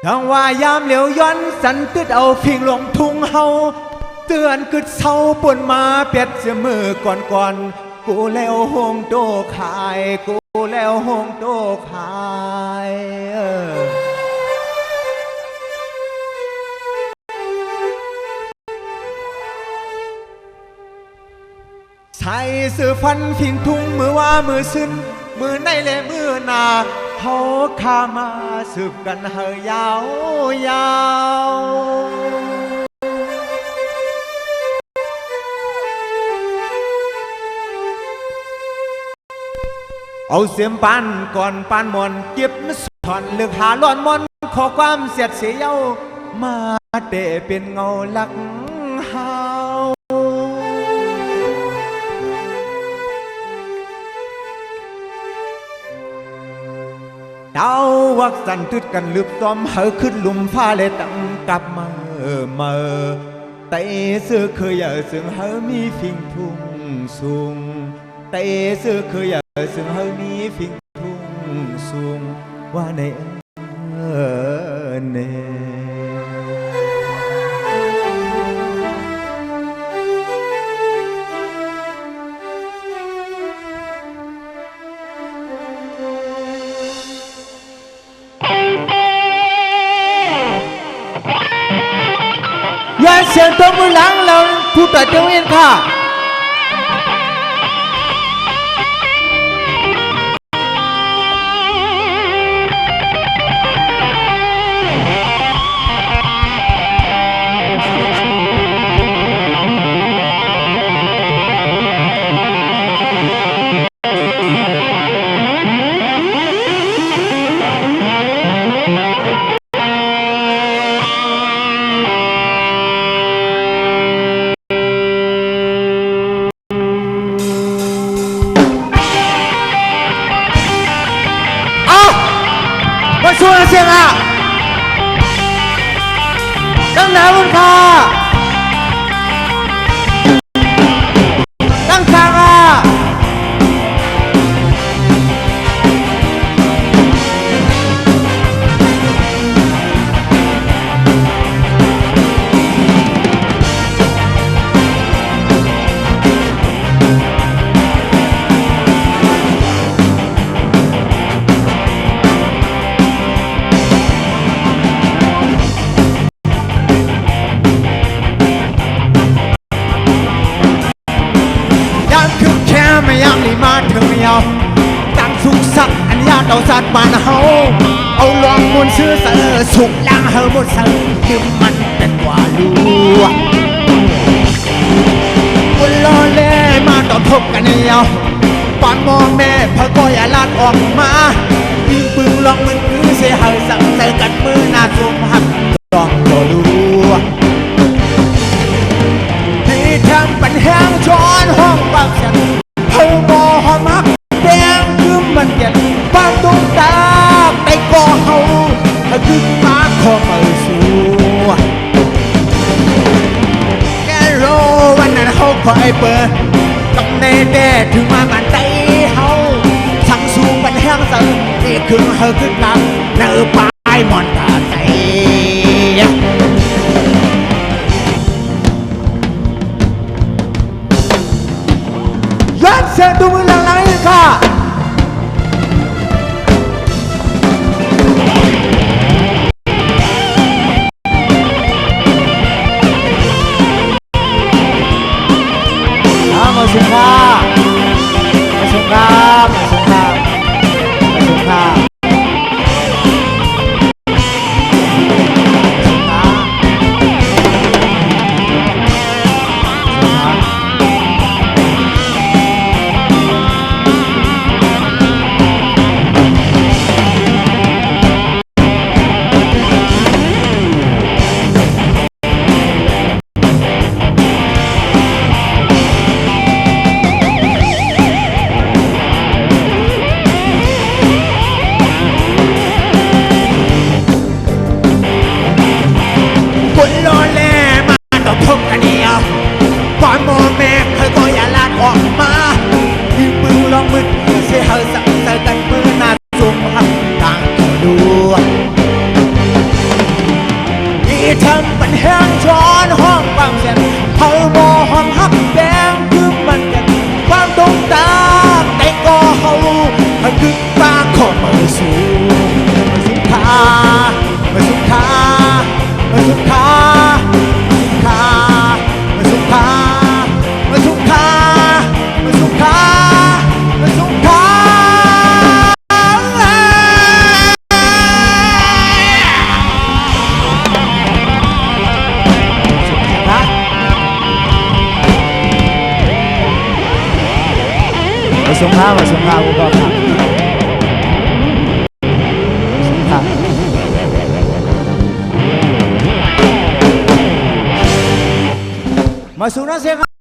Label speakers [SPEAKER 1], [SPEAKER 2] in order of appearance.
[SPEAKER 1] ดังว่ายามเหลียวย้อนสันตึดเอาพิงลงทุ่งเฮาเตือนกึดเศร้าปนมาเปียดเสมือก่อนกูแล้วหงโตขายกูแล้วหงโตขายใส่เสื้อฟันพิงทุ่งมือว่ามือซึ้นมือในและมือหนาเขาข้ามาสืบกันเฮยาวยาวเอาเสียมปานก่อนปานมอนเก็บถอนเลือกหาล้อนมอนขอความเสียดเสียวมาเตะเป็นเงาลักหาวดาววักสันทึดกันลืบตอมเฮอขึ้นลุมฟ้าเลยตั้งกับมาเตะเสื้อเคยซึ่งเฮอมีฟิงทุ่งสูงเตะเสื้อเคยซึ่งเฮอมีฟิงทุ่งสูงว่าในเนย้อนเสียงตบมือหลังเราผู้ตัดเจ้าเองค่ะช่วยเสียงอ่ะตั้งหนาบุญค่าตั้งทางอ่ะไม่ยังลีมาถึงยาวตั้งสุขสักอันยาเต่าสัตว์บ้านเฮาเอาลองมุนซื้อเสือสุกล้างเฮาหมดเสือคือมันเป็นว่าลัววันรอเล่มาต่อทบกันยาวปอนมองแม่พะก้อยอาลาดออกมายิงปืนลองมันคือเสียหายสั่งเจอกันมือหน้าจุ่มหักลองก็ลัวที่ทำปัญหาช้อนห้องปากเสียงเฮาบ่หอมักแดงคือมันเย็นบางดวงตาไปก่อเฮาคือมาขอมาสู้แกโรวันนั้นเฮาคอยเปิดต้องแน่ๆถึงมามันใจเฮาทั้งสู้ปัญหาสั่งนี่คือเฮาคือหลังเนื้อปลายมอนตาใจเสียงตัวมือหลังๆค่ะมาสุภาพมาสุภาพมาสุภาพมาสุภาพ ทำมันแห้งช้อนห้องความเสียนเผาหมอห้องฮับแดงคือมันกันความตรงตาแต่ก็เฮามันคือปากของมันสูงมันสุขามันสุขามันสุขามันสุขามันสุขามันสุขามันสุขามาสงข้าวมาสงข้าวกูบอกครับสงข้าวมาสูงนะเสียง